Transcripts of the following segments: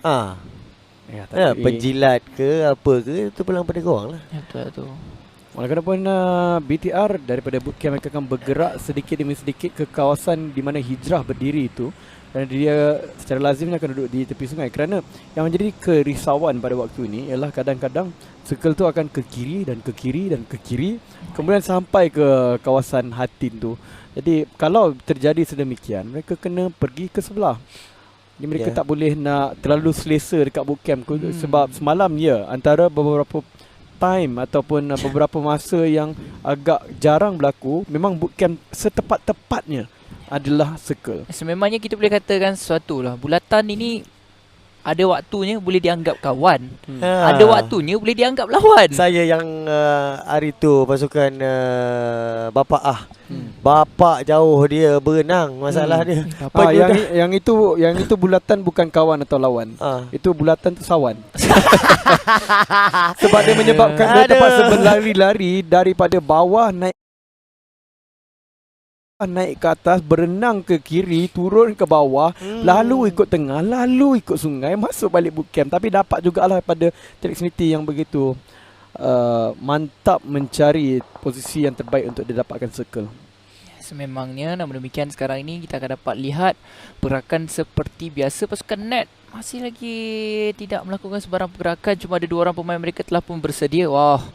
Ah, Tapi penjilat ke apa ke, itu pulang pada korang lah. Ya, betul tu. walaupun BTR daripada bootcamp mereka akan bergerak sedikit demi sedikit ke kawasan di mana Hijrah berdiri itu, kerana dia secara lazimnya akan duduk di tepi sungai. Kerana yang menjadi kerisauan pada waktu ini ialah kadang-kadang circle tu akan ke kiri dan ke kiri dan ke kiri, kemudian sampai ke kawasan Hatin tu. Jadi kalau terjadi sedemikian, mereka kena pergi ke sebelah. Jadi mereka tak boleh nak terlalu selesa dekat bootcamp sebab semalam antara beberapa time ataupun beberapa masa yang agak jarang berlaku, memang bootcamp setepat-tepatnya adalah circle. Sememangnya kita boleh katakan sesuatu lah. Bulatan ini ada waktunya boleh dianggap kawan, ada waktunya boleh dianggap lawan. Saya yang hari tu pasukan Bapak Bapak jauh dia berenang masalah dia. Yang itu bulatan bukan kawan atau lawan. Itu bulatan tu sawan. Sebab dia menyebabkan dia terpaksa berlari-lari daripada bawah naik ke atas, berenang ke kiri, turun ke bawah, lalu ikut tengah, lalu ikut sungai, masuk balik bootcamp. Tapi dapat jugalah pada Trixnity yang begitu mantap mencari posisi yang terbaik untuk dia dapatkan circle. Sememangnya, namun demikian sekarang ini kita akan dapat lihat pergerakan seperti biasa. Pasukan Net masih lagi tidak melakukan sebarang pergerakan. Cuma ada 2 orang pemain mereka telah pun bersedia. Wah,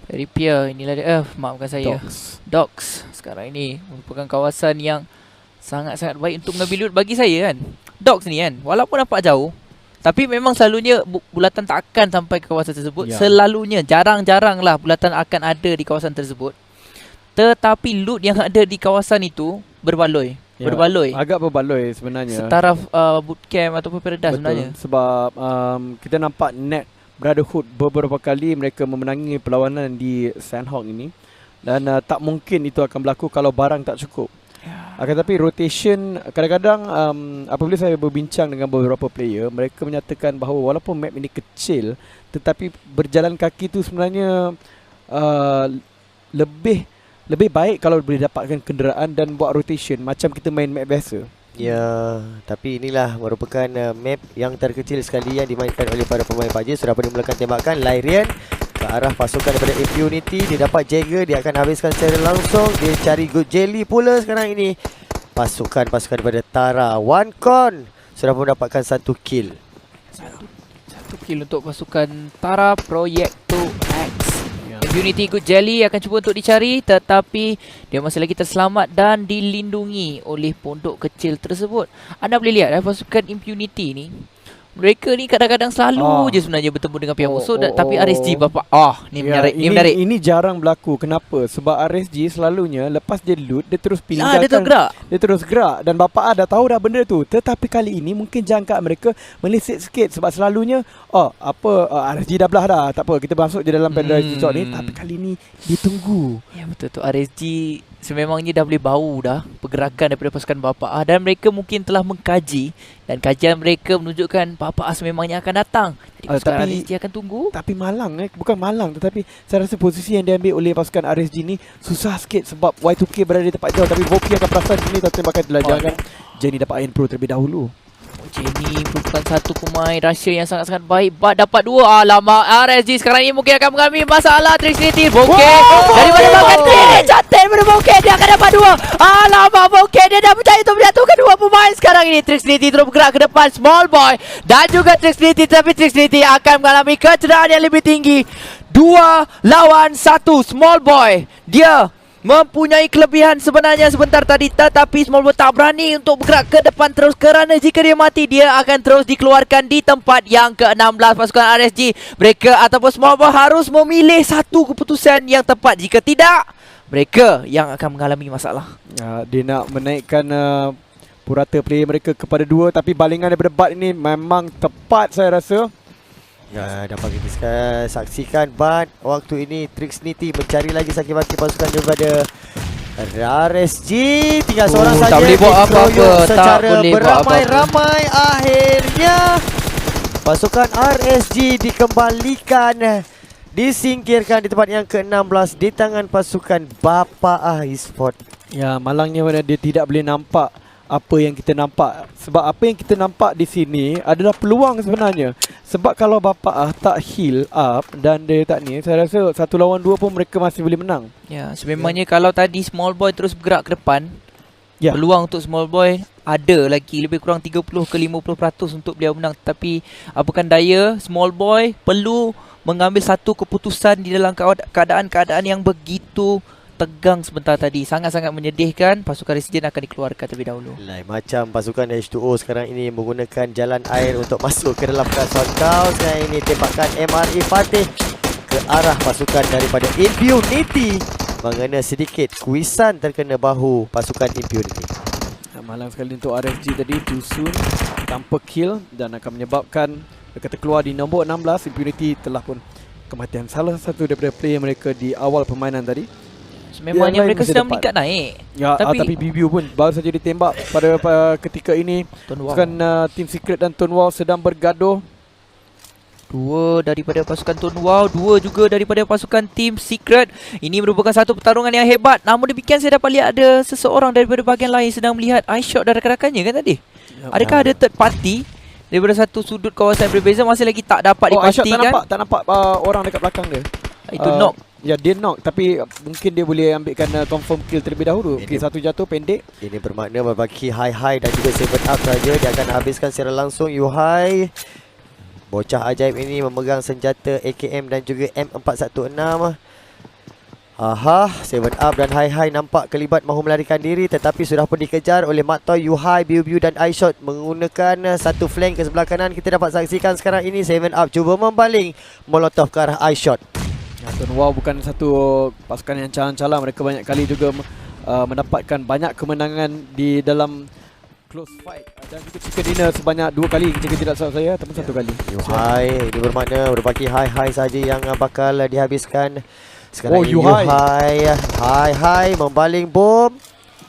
very Pier, inilah dia. Maafkan saya, Docks sekarang ini merupakan kawasan yang sangat-sangat baik untuk mengambil loot bagi saya kan. Docks ni kan, walaupun nampak jauh, tapi memang selalunya bulatan tak akan sampai ke kawasan tersebut. Selalunya, jarang-jarang lah bulatan akan ada di kawasan tersebut. Tetapi loot yang ada di kawasan itu berbaloi. Agak berbaloi sebenarnya. Setaraf bootcamp ataupun Paradise sebenarnya. Sebab kita nampak Net Brotherhood beberapa kali mereka memenangi perlawanan di Sandhawk ini. Dan tak mungkin itu akan berlaku kalau barang tak cukup. Akan tetapi rotation, kadang-kadang apabila saya berbincang dengan beberapa player, mereka menyatakan bahawa walaupun map ini kecil, tetapi berjalan kaki tu sebenarnya lebih baik kalau boleh dapatkan kenderaan dan buat rotation macam kita main map biasa. Ya, tapi inilah merupakan map yang terkecil sekali yang dimainkan oleh para pemain PUBG. Sudah pun dimulakan tembakan Lyrian ke arah pasukan daripada Impunity. Dia dapat Jagger, dia akan habiskan secara langsung. Dia cari Good Jelly pula sekarang ini. Pasukan daripada Tara OneCon sudah pun dapatkan 1 kill. Satu kill untuk pasukan Tara Proyekto X. Impunity Good Jelly akan cuba untuk dicari, tetapi dia masih lagi terselamat dan dilindungi oleh pondok kecil tersebut. Anda boleh lihat pasukan Impunity ni, mereka ni kadang-kadang selalu je sebenarnya bertemu dengan pihak musuh. Tapi RSG bapak ni menarik, ni menarik. Ini jarang berlaku. Kenapa? Sebab RSG selalunya lepas dia loot, dia terus pindahkan, dia terus gerak. Dan bapak dah tahu dah benda tu. Tetapi kali ini mungkin jangka mereka meleset sikit. Sebab selalunya RSG dah belah dah, tak apa, kita masuk je dalam Paradise Resort ni. Tapi kali ni dia tunggu. Ya betul tu, RSG sememangnya dah boleh bau dah pergerakan daripada pasukan Bapak A, dan mereka mungkin telah mengkaji, dan kajian mereka menunjukkan Bapak A sememangnya akan datang. Jadi pasukan RSG akan tunggu. Tapi malang bukan malang, tetapi saya rasa posisi yang diambil oleh pasukan RSG ni susah sikit sebab Y2K berada di tempat jauh. Tapi Voki akan perasan sini tembakan dilancarkan. Jenny dapat info terlebih dahulu. Jenny merupakan satu pemain Russia yang sangat-sangat baik. Dapat 2. Alamak, RSG sekarang ini mungkin akan mengalami masalah. Trixnity Voke daripada bahagian kiri, cantik daripada Voke, dia akan dapat 2. Alamak, Voke dia dah berjaya untuk menjatuhkan 2 pemain sekarang ini. Trixnity terus bergerak ke depan, Small Boy dan juga Trixnity, tapi Trixnity akan mengalami kecederaan yang lebih tinggi. 2 lawan 1. Small Boy dia mempunyai kelebihan sebenarnya sebentar tadi, tetapi Small Boy tak berani untuk bergerak ke depan terus, kerana jika dia mati, dia akan terus dikeluarkan di tempat yang ke-16 pasukan RSG. Mereka ataupun Small Boy harus memilih satu keputusan yang tepat. Jika tidak, mereka yang akan mengalami masalah. Dia nak menaikkan purata player mereka kepada 2, tapi balingan daripada Bud ini memang tepat saya rasa. Dapat kita saksikan But waktu ini Trixnity mencari lagi sakit-sakit pasukan daripada RSG. Tinggal seorang saja. Tak boleh buat apa-apa. Secara beramai-ramai, akhirnya pasukan RSG dikembalikan, disingkirkan di tempat yang ke-16 di tangan pasukan Bapak A Esport. Ya, malangnya dia tidak boleh nampak apa yang kita nampak. Sebab apa yang kita nampak di sini adalah peluang sebenarnya. Sebab kalau Bapa tak heal up dan dia tak ni, saya rasa 1 lawan 2 pun mereka masih boleh menang. Ya, sememangnya kalau tadi small boy terus bergerak ke depan, Ya. peluang untuk small boy ada lagi lebih kurang 30 ke 50% untuk beliau menang. Tapi apakan daya, small boy perlu mengambil satu keputusan di dalam keadaan-keadaan yang begitu tegang sebentar tadi. Sangat-sangat menyedihkan. Pasukan Resident akan dikeluarkan terlebih dahulu. Lain macam pasukan H2O sekarang ini menggunakan jalan air untuk masuk ke dalam kawasan kau. Sekarang ini tembakan MRE Fatih ke arah pasukan daripada Impunity, mengena sedikit kuisan terkena bahu pasukan Impunity. Malang sekali untuk RSG tadi, too soon tanpa kill dan akan menyebabkan mereka terkeluar di nombor 16. Impunity telah pun kematian salah satu daripada player mereka di awal permainan tadi. Sememangnya Yang lain mereka masih sedang dapat. meningkat naik. Ya, tapi BBU pun baru saja ditembak pada ketika ini. Tonwall. Pasukan Team Secret dan Tonwall sedang bergaduh. 2 daripada pasukan Tonwall, 2 juga daripada pasukan Team Secret. Ini merupakan satu pertarungan yang hebat. Namun demikian saya dapat lihat ada seseorang daripada bahagian lain sedang melihat iShot dan rakan-rakannya kan tadi. Adakah ada third party daripada satu sudut kawasan berbeza masih lagi tak dapat Aisyah dipastikan? tak nampak orang dekat belakang dia. Itu knock. Ya, dia knock, tapi mungkin dia boleh ambilkan confirm kill terlebih dahulu. Ini- Okey, satu jatuh pendek. Ini bermakna berbagi high-high dan juga 7 up saja. Dia akan habiskan secara langsung Yuhai. Bocah ajaib ini memegang senjata AKM dan juga M416. Aha, 7 up dan high-high nampak kelibat mahu melarikan diri, tetapi sudah pun dikejar oleh Maktoy, Yuhai, Biu-Biu dan iShot menggunakan satu flank ke sebelah kanan. Kita dapat saksikan sekarang ini 7 up cuba membaling molotov ke arah iShot. Ya, Tonwall bukan satu pasukan yang calang-calang. Mereka banyak kali juga mendapatkan banyak kemenangan di dalam close fight. Dan juga chicken dinner sebanyak 2 kali jika tidak salah saya, ataupun 1 kali. Yuhai, ini bermakna berbagi high-high saja yang bakal dihabiskan. Sekarang Oh, ini Yuhai. High membaling bom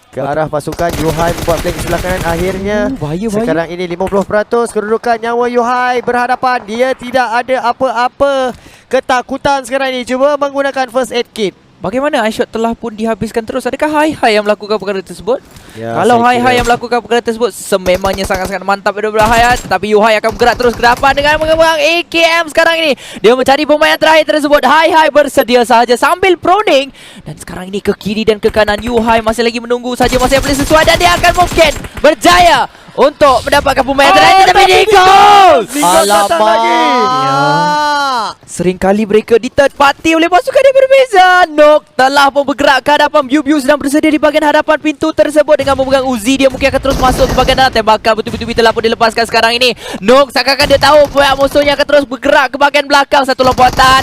ke arah pasukan Yuhai, membuat flank sebelah kanan. Akhirnya Bahaya. sekarang ini 50% kedudukan nyawa Yuhai berhadapan. Dia tidak ada apa-apa ketakutan sekarang ini. Cuba menggunakan first aid kit. Bagaimana iShot telah pun dihabiskan terus? Adakah Hai-Hai yang melakukan perkara tersebut? Ya, Kalau saya Hai-Hai kira- yang melakukan perkara tersebut, sememangnya sangat-sangat mantap daripada Hai-Hai. Tetapi Yuhai akan bergerak terus ke depan dengan mengembang AKM sekarang ini. Dia mencari pemain yang terakhir tersebut. Hai-Hai bersedia sahaja sambil proning. Dan sekarang ini ke kiri dan ke kanan. Yuhai masih lagi menunggu saja, masih boleh sesuai. Dan dia akan mungkin berjaya untuk mendapatkan pemain yang terakhir. Tetapi Nikos! datang lagi. Ya. Seringkali mereka di third party oleh pasukan yang berbeza. Nok telah pun bergerak ke hadapan. Biu-Biu sedang bersedia di bahagian hadapan pintu tersebut dengan memegang Uzi. Dia mungkin akan terus masuk ke bahagian dalam. Tembakan betul-betul telah pun dilepaskan sekarang ini. Nok seakan-akan dia tahu pihak musuhnya akan terus bergerak ke bahagian belakang. Satu lompatan.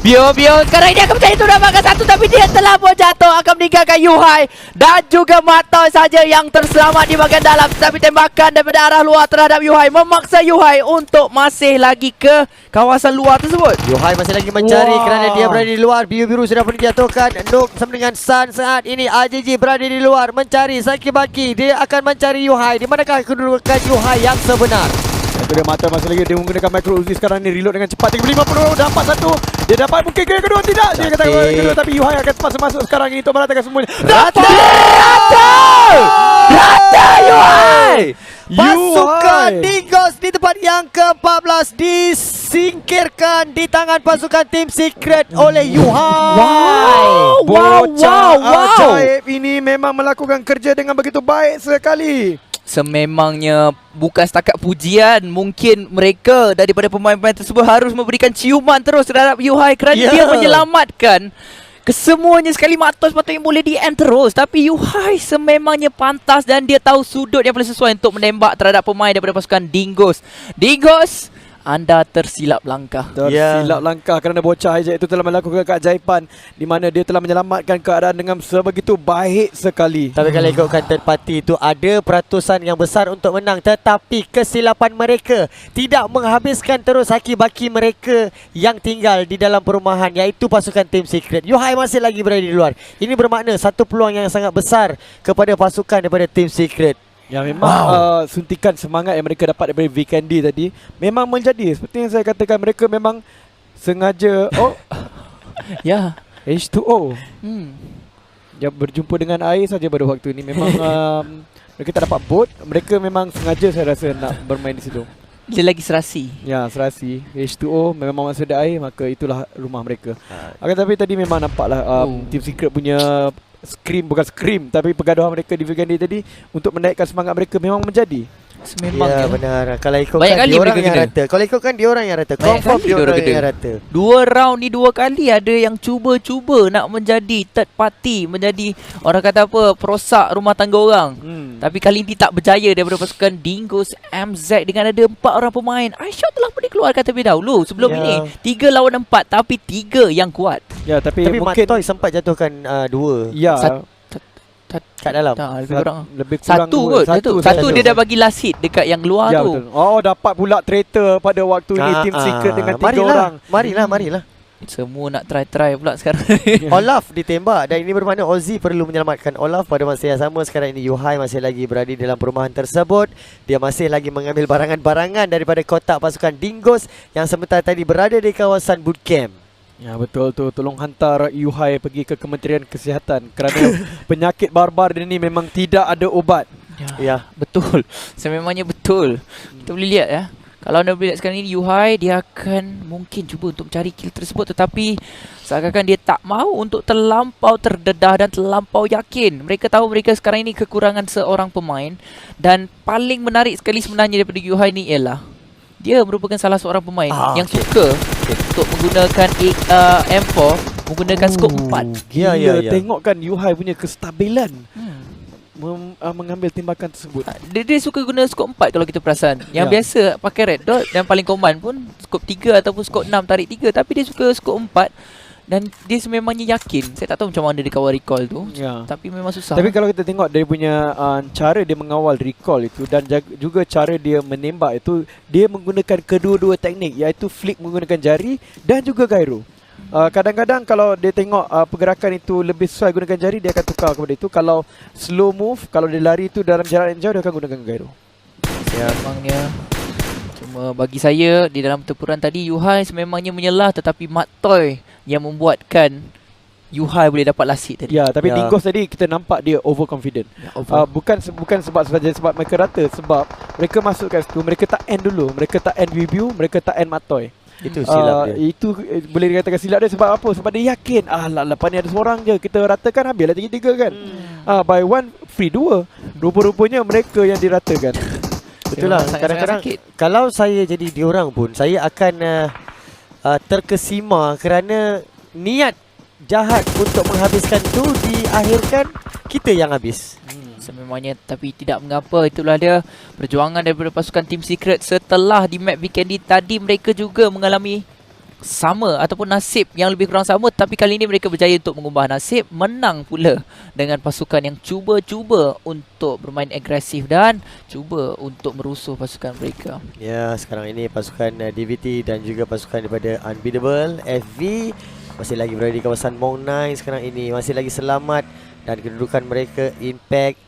Biu-Biu sekarang ini akan mencari tembakan satu, tapi dia telah pun jatuh. Akan meninggalkan Yuhai dan juga Matoy saja yang terselamat di bahagian dalam. Tapi tembakan daripada arah luar terhadap Yuhai memaksa Yuhai untuk masih lagi ke kawasan luar tersebut. Yuhai masih lagi mencari Wah. kerana dia berada di luar. Biru-biru sudah pun dijatuhkan. Nuk bersama dengan San saat ini. AJJ berada di luar mencari Saki-Baki. Dia akan mencari Yuhai. Di manakah kedudukan Yuhai yang sebenar? Itu dia mata masih lagi. Dia menggunakan micro Uzi sekarang ni. Reload dengan cepat 350. Dapat satu. Dia dapat mungkin ke kedua. Tidak. Dia kata Cantik. kedua. Tapi Yuhai akan terpaksa masuk sekarang ini untuk meratakan semuanya. Rata! Rata Yuhai! Pasukan Digos di tempat yang ke-14 disingkirkan di tangan pasukan Team Secret oleh Yuhai. Bocah ajaib ini memang melakukan kerja dengan begitu baik sekali. Sememangnya bukan setakat pujian, mungkin mereka daripada pemain-pemain tersebut harus memberikan ciuman terus terhadap Yuhai kerana Ya. dia menyelamatkan kesemuanya sekali. Matos patutnya boleh di-end terus, tapi Yuhai sememangnya pantas dan dia tahu sudut yang paling sesuai untuk menembak terhadap pemain daripada pasukan Dingus. Dingus, anda tersilap langkah. Tersilap langkah kerana bocah ajaib itu telah melakukan keajaiban di mana dia telah menyelamatkan keadaan dengan sebegitu baik sekali. Tapi kalau ikutkan third party itu ada peratusan yang besar untuk menang, tetapi kesilapan mereka tidak menghabiskan terus haki-baki mereka yang tinggal di dalam perumahan, iaitu pasukan Team Secret. Yuhai masih lagi berada di luar. Ini bermakna satu peluang yang sangat besar kepada pasukan daripada Team Secret. Ya memang suntikan semangat yang mereka dapat daripada Vikendi tadi memang menjadi seperti yang saya katakan, mereka memang sengaja Ya. H2O Hmm. dia berjumpa dengan air saja pada waktu ini. Memang Mereka tak dapat bot. Mereka memang sengaja saya rasa nak bermain di situ. Dia lagi serasi. Ya, serasi. H2O memang masuk ada air, maka itulah rumah mereka. Akan tapi tadi memang nampaklah Team Secret punya bukan scream tapi pergaduhan mereka di Vegan Day tadi untuk menaikkan semangat mereka memang menjadi. Sememangnya. Ya benar. Kalau ikutkan Banyak kali dia orang mereka yang kena. rata. Kalau ikutkan dia orang yang rata. Banyak Confirm kali dia orang kena. yang rata. 2 round ni 2 kali ada yang cuba-cuba nak menjadi third party, menjadi orang kata apa, perosak rumah tangga orang. Tapi kali ini tak berjaya daripada pasukan Dingoes MZ dengan ada 4 orang pemain. Aisyah telah pun dikeluarkan terlebih dahulu sebelum Ya. ini. 3 lawan 4 tapi 3 yang kuat. Ya, tapi Tapi Mat mungkin Toy sempat jatuhkan 2 ya kat dalam. Tak, lebih kurang. lebih kurang Satu dua. kot. Satu satu. dia dah bagi last hit dekat yang luar Ya, tu. betul. Oh, dapat pula traitor pada waktu ini Team Secret dengan 3 orang. Marilah. Semua nak try pula sekarang. Olaf ditembak dan ini bermakna Ozzy perlu menyelamatkan Olaf. Pada masa yang sama sekarang ini Yuhai masih lagi berada dalam perumahan tersebut. Dia masih lagi mengambil barangan-barangan daripada kotak pasukan Dingoes yang sementara tadi berada di kawasan bootcamp. Ya, betul tu. Tolong hantar Yuhai pergi ke Kementerian Kesihatan kerana penyakit barbar ini memang tidak ada ubat. Ya. Betul. Sememangnya betul. Kita boleh lihat ya. Kalau anda boleh lihat sekarang ini Yuhai, dia akan mungkin cuba untuk mencari kill tersebut, tetapi seakan-akan dia tak mahu untuk terlampau terdedah dan terlampau yakin. Mereka tahu mereka sekarang ini kekurangan seorang pemain. Dan paling menarik sekali sebenarnya daripada Yuhai ni ialah dia merupakan salah seorang pemain yang suka untuk menggunakan M4, menggunakan scope 4. Ya. Tengokkan Yuhai punya kestabilan mengambil tembakan tersebut. Dia suka guna scope 4 kalau kita perasan. Yang biasa pakai red dot dan paling common pun scope 3 ataupun scope 6 tarik 3, tapi dia suka scope 4 dan dia sememangnya yakin. Saya tak tahu macam mana dia kawal recall tu. Tapi memang susah. Tapi kalau kita tengok dia punya cara dia mengawal recall itu dan juga cara dia menembak itu, dia menggunakan kedua-dua teknik, iaitu flick menggunakan jari dan juga gyro. Kadang-kadang kalau dia tengok pergerakan itu lebih sesuai gunakan jari, dia akan tukar kepada itu. Kalau slow move, kalau dia lari itu dalam jarak yang jauh, dia akan gunakan gyro. Memangnya cuma bagi saya di dalam pertempuran tadi Yuhai sememangnya menyelah, tetapi Mat Toy yang membuatkan Yuhai boleh dapat last hit tadi. Ya, tapi Dingoes tadi kita nampak dia overconfident. Bukan sebab mereka rata, sebab mereka masuk kat situ, mereka tak end dulu, mereka tak end Wibu, mereka tak end Mat Toy. Itu silap dia. Itu boleh dikatakan silap dia sebab apa? Sebab dia yakin lepas ni ada seorang je, kita ratakan habislah 3-3 kan. By one free 2. Rupa-rupanya mereka yang diratakan. Betul lah. Kadang-kadang kalau saya jadi diorang pun, saya akan terkesima kerana niat jahat untuk menghabiskan tu diakhirkan kita yang habis. Sememangnya, tapi tidak mengapa. Itulah dia perjuangan daripada pasukan Team Secret setelah di map Weekend tadi. Mereka juga mengalami sama ataupun nasib yang lebih kurang sama, tapi kali ini mereka berjaya untuk mengubah nasib, menang pula dengan pasukan yang cuba-cuba untuk bermain agresif dan cuba untuk merusuh pasukan mereka. Ya, sekarang ini pasukan DVT dan juga pasukan daripada Unbeatable FV masih lagi berada di kawasan Mong 9 sekarang ini, masih lagi selamat dan kedudukan mereka Impact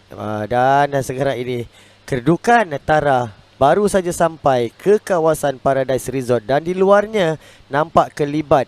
dan sekarang ini kedudukan Tara baru saja sampai ke kawasan Paradise Resort dan di luarnya nampak kelibat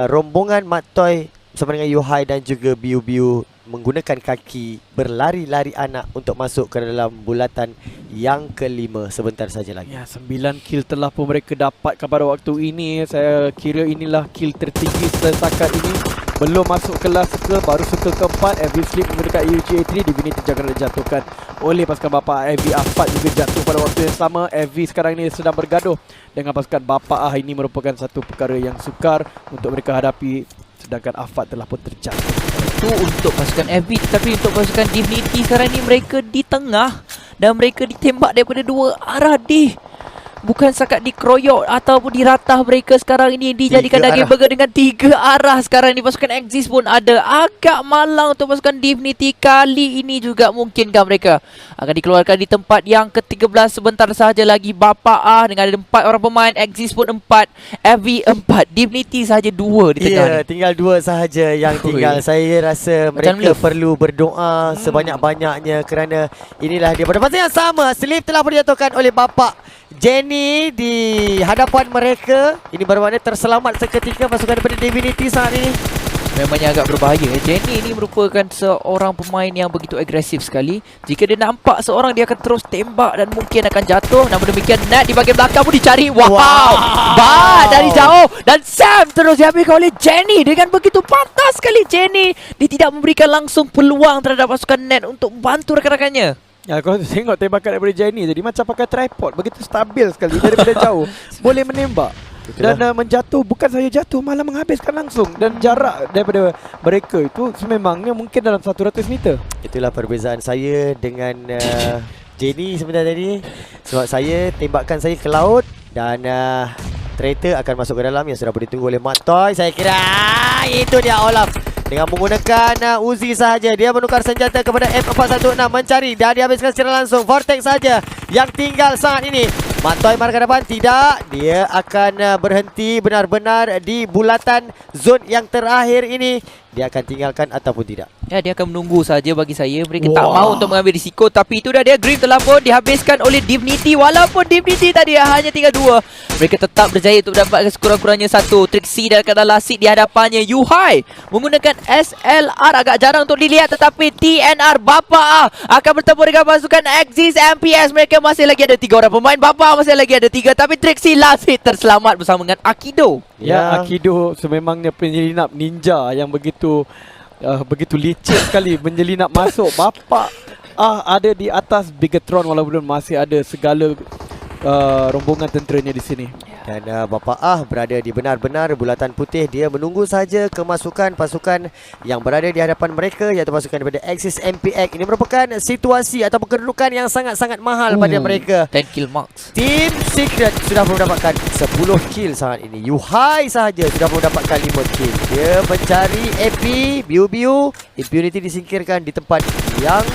rombongan Mat Toy bersama dengan Yuhai dan juga Biu-Biu menggunakan kaki berlari-lari anak untuk masuk ke dalam bulatan yang kelima sebentar saja lagi. Ya, 9 kill telah pun mereka dapatkan pada waktu ini. Saya kira inilah kill tertinggi setakat ini. Belum masuk kelas ke, baru suka keempat. Every Sleep menggunakan UGA3. Divinity jangan dijatuhkan oleh pasukan bapa. Every Afat juga jatuh pada waktu yang sama. Every sekarang ini sedang bergaduh dengan pasukan bapa. Ini merupakan satu perkara yang sukar untuk mereka hadapi, sedangkan Afat telah pun terjatuh. Itu untuk pasukan FV, tapi untuk pasukan Divinity sekarang ni mereka di tengah dan mereka ditembak daripada dua arah. Bukan sekat dikeroyok ataupun diratah, mereka sekarang ini dijadikan daging burger dengan 3 arah. Sekarang ni pasukan Axis pun ada. Agak malang untuk pasukan Divinity. Kali ini juga mungkinkah mereka akan dikeluarkan di tempat yang ke-13 sebentar sahaja lagi. Bapa dengan ada 4 orang pemain, Axis pun 4, FV 4, Divinity sahaja 2 di tengah. Ya, tinggal 2 sahaja yang tinggal. Saya rasa mereka perlu berdoa sebanyak-banyaknya kerana inilah dia. Pada masa yang sama, Sleep telah dijatuhkan oleh bapa Jenny di hadapan mereka. Ini bermakna terselamat seketika pasukan daripada Divinity saat ini. Memangnya agak berbahaya. Jenny ini merupakan seorang pemain yang begitu agresif sekali. Jika dia nampak seorang, dia akan terus tembak dan mungkin akan jatuh. Namun demikian, Nat di bahagian belakang pun dicari. Wow! Ba dari jauh. Dan Sam terus dihabiskan oleh Jenny. Dengan begitu pantas sekali Jenny. Dia tidak memberikan langsung peluang terhadap pasukan Nat untuk bantu rakan-rakannya. Ya, kalau tengok tembakan daripada Jenny jadi macam pakai tripod, begitu stabil sekali daripada jauh. Boleh menembak. Dan menjatuh, bukan saja jatuh, malah menghabiskan langsung. Dan jarak daripada mereka itu sememangnya mungkin dalam 100 meter. Itulah perbezaan saya dengan Jenny sebenarnya tadi. Sebab saya tembakkan saya ke laut dan traitor akan masuk ke dalam yang sudah boleh ditunggu oleh Mat Toy. Saya kira itu dia Olaf. Dengan menggunakan Uzi sahaja, dia menukar senjata kepada M416 mencari dan dihabiskan secara langsung. Vortex saja yang tinggal saat ini. Mat Toy marah ke depan, tidak. Dia akan berhenti benar-benar di bulatan zone yang terakhir ini. Dia akan tinggalkan ataupun tidak. Ya, dia akan menunggu saja bagi saya. Mereka tak mahu untuk mengambil risiko. Tapi itu dah dia. Griff telah pun dihabiskan oleh Divinity. Walaupun Divinity tadi hanya tinggal 2. Mereka tetap berjaya untuk mendapatkan sekurang-kurangnya 1. Trixie dan Kadal Lasit di hadapannya. Yuhai menggunakan SLR. Agak jarang untuk dilihat. Tetapi TNR Bapa akan bertemu dengan pasukan Axis MPS. Mereka masih lagi ada 3 orang pemain. Bapa masih lagi ada 3. Tapi Trixie Lasit terselamat bersama dengan Akido. Ya, Akido sememangnya penyelinap ninja yang begitu licik sekali menyelinap masuk. Bapa ada di atas Bigatron walaupun masih ada segala rombongan tenteranya di sini. Dan Bapa berada di benar-benar bulatan putih. Dia menunggu saja kemasukan pasukan yang berada di hadapan mereka, iaitu pasukan daripada Axis MPX. Ini merupakan situasi atau kedudukan yang sangat-sangat mahal pada mereka. 10 kill marks. Team Secret sudah mendapatkan 10 kill saat ini. Yuhai sahaja sudah mendapatkan 5 kill. Dia mencari AP, Biu-Biu. Impunity disingkirkan di tempat yang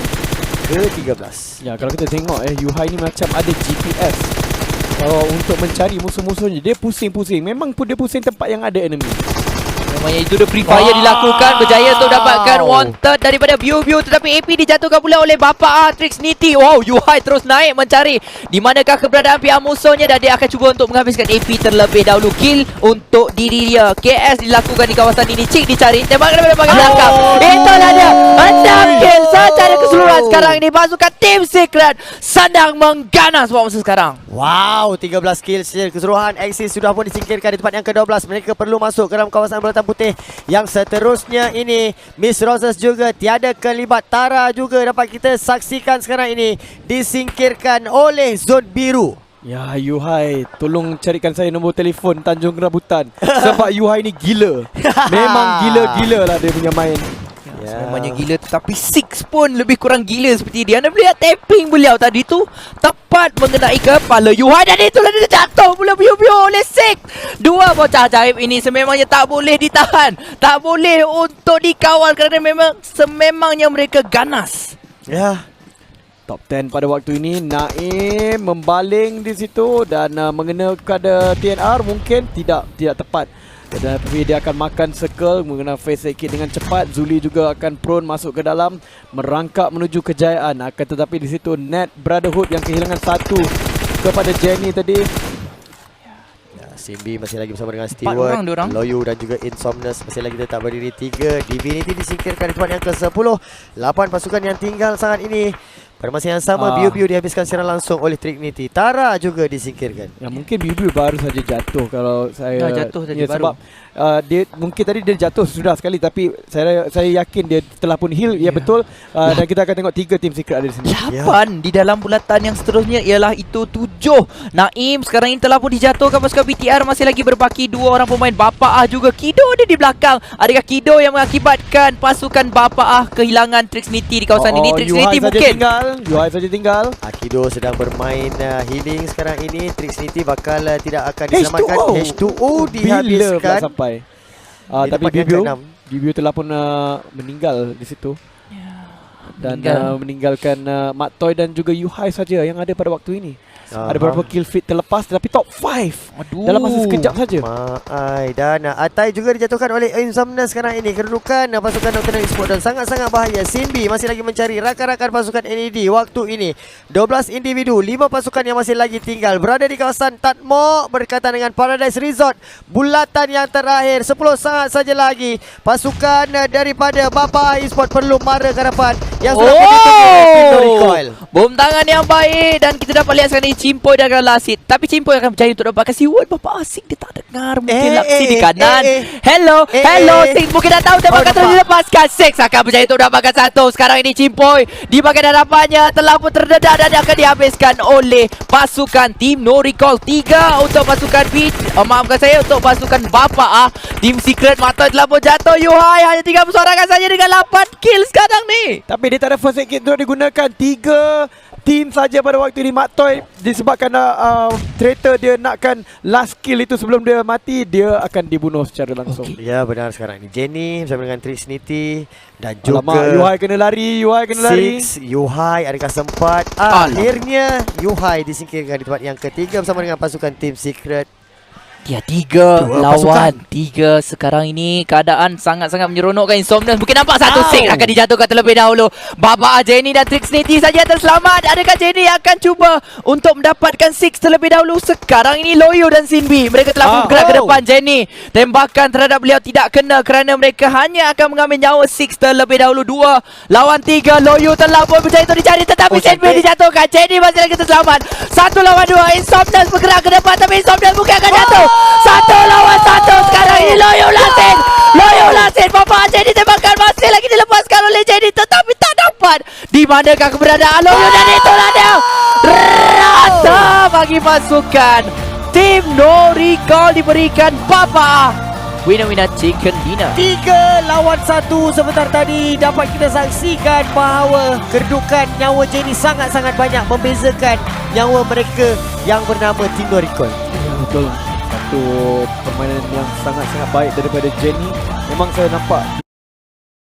ke-13. Ya, kalau kita tengok Yuhai ni macam ada GPS untuk mencari musuh-musuhnya. Dia pusing-pusing. Memang pun dia pusing tempat yang ada enemy. Namanya itu the free fire dilakukan. Berjaya untuk dapatkan wanted daripada Biu-Biu. Tetapi AP dijatuhkan pula oleh Bapa Trixnity. Wow, Yuhai terus naik mencari di manakah keberadaan pihak musuhnya. Dan dia akan cuba untuk menghabiskan AP terlebih dahulu. Kill untuk diri dia. KS dilakukan di kawasan ini. Cik dicari. Tembakan daripada bahagian belakang. Itulah dia 6 kill secara keseluruhan. Sekarang ini pasukan Team Secret sedang mengganas buat masa sekarang. Wow, 13 kill secara keseluruhan. Axis sudah pun disingkirkan di tempat yang ke-12. Mereka perlu masuk ke dalam kawasan bulatan putih yang seterusnya ini. Miss Roses juga tiada kelibat. Tara juga dapat kita saksikan sekarang ini disingkirkan oleh zon biru. Ya, Yuhai, tolong carikan saya nombor telefon Tanjung Rambutan. Sebab Yuhai ni gila. Memang gila-gila lah dia punya main. Memangnya gila, tetapi Six pun lebih kurang gila seperti dia. Anda melihat tapping beliau tadi tu tepat mengenai kepala Yuhai. Dan itulah dia jatuh pula Biu-Biu oleh Six. 2 bocah ajaib ini sememangnya tak boleh ditahan, tak boleh untuk dikawal kerana memang sememangnya mereka ganas. Ya, Top 10 pada waktu ini. Naim membaling di situ dan mengena kepada TNR mungkin tidak tepat. Tetapi dia akan makan circle menggunakan face kick dengan cepat. Zuli juga akan prone masuk ke dalam, merangkak menuju kejayaan. Akan tetapi di situ Net Brotherhood yang kehilangan 1 kepada Jenny tadi. Simbi masih lagi bersama dengan 4 orang Stewart, diorang. Loyu dan juga Insomnus masih lagi tetap berdiri 3. Divinity disingkirkan di tempat yang ke-10. 8 pasukan yang tinggal saat ini. Pada masa yang sama, Biu-Biu dihabiskan secara langsung oleh Trixnity. Tara juga disingkirkan. Ya, mungkin Biu-Biu baru saja jatuh kalau saya. Jatuh tadi baru. Sebab dia mungkin tadi dia jatuh sudah sekali, tapi saya yakin dia telah pun heal. Ya, betul. Dan kita akan tengok 3 Team Secret ada di sini. 8 di dalam bulatan yang seterusnya ialah itu 7. Naim sekarang ini telah pun dijatuhkan. Pasukan BTR masih lagi berbaki 2 orang pemain. Bapa juga Kido ada di belakang. Adakah Kido yang mengakibatkan pasukan Bapa kehilangan Trixnity di kawasan ini? Trixnity mungkin Yuhai saja tinggal. Akido sedang bermain healing sekarang ini. Trixnity bakal tidak akan diselamatkan. H2O dihabiskan. Bila sampai. Di Tapi tempat yang ke-6. Biu telah pun meninggal di situ. Dan meninggalkan Mat Toy dan juga Yuhai saja yang ada pada waktu ini. Ada beberapa kill feed terlepas, tetapi top 5 Aduh. dalam masa sekejap saja. Maai dan Atai juga dijatuhkan oleh Insomnia sekarang ini. Kedudukan pasukan Nocturnal Esports dan sangat-sangat bahaya. Sinbi masih lagi mencari rakan-rakan pasukan NED waktu ini. 12 individu, 5 pasukan yang masih lagi tinggal berada di kawasan Tatmok berkaitan dengan Paradise Resort. Bulatan yang terakhir 10 saat saja lagi. Pasukan daripada Bapa Esports perlu mara ke hadapan yang sudah begitu recoil. Bom tangan yang baik dan kita dapat lihat sekarang ni Cimpoy dan Lasit. Tapi Cimpoy akan berjaya untuk dapatkan siwot. Bapa asing dia tak dengar. Mungkin Laksi di kanan. Hello, Six mungkin dah tahu tembakan terus dilepaskan. Six akan berjaya untuk dapatkan satu. Sekarang ini Cimpoy di bahagian hadapannya telah pun terdedah dan akan dihabiskan oleh pasukan tim No Recall. 3 untuk pasukan B. Maafkan saya, untuk pasukan Bapa Team Secret Matoy telah pun jatuh. Yuhai hanya 3 bersorangan saja dengan 8 kill sekarang ni. Tapi dia tak ada first aid kit untuk digunakan. 3 team saja pada waktu ini. Mak Toy disebabkan traitor dia nakkan last kill itu sebelum dia mati, dia akan dibunuh secara langsung. Ya benar sekarang ni Jenny bersama dengan Trisnity dan Alamak, juga Yuhai kena lari, Yuhai kena lari. Six. Yuhai adakah sempat? Akhirnya Yuhai disingkirkan di tempat yang ketiga bersama dengan pasukan Team Secret. Ya, 3 lawan 3 sekarang ini. Keadaan sangat-sangat menyeronokkan. Insomnia mungkin nampak satu Six akan dijatuhkan terlebih dahulu. Baba, Jenny dan Trixnity saja terselamat. Adakah Jenny akan cuba untuk mendapatkan Six terlebih dahulu? Sekarang ini Loyo dan Sinbi, mereka telah bergerak ke depan. Jenny, tembakan terhadap beliau tidak kena kerana mereka hanya akan mengambil nyawa Six terlebih dahulu. 2 lawan 3. Loyo telah pun berjaya untuk dicari, tetapi Sinbi dijatuhkan. Jenny masih lagi terselamat. 1 lawan 2. Insomnia bergerak ke depan, tapi Insomnia mungkin akan jatuh. 1 lawan 1. Sekarang ini Loyo Lasin. Bapa Jenny tembakan masih lagi dilepaskan oleh Jenny, tetapi tak dapat. Di manakah keberadaan Loyo? Dan itulah dia, rata bagi pasukan tim No Recall diberikan Bapa winner chicken dinner. 3 lawan 1 sebentar tadi dapat kita saksikan bahawa kedudukan nyawa Jenny sangat-sangat banyak membezakan nyawa mereka yang bernama Team No Recall. Ya, betul. Satu permainan yang sangat-sangat baik daripada Jenny. Memang saya nampak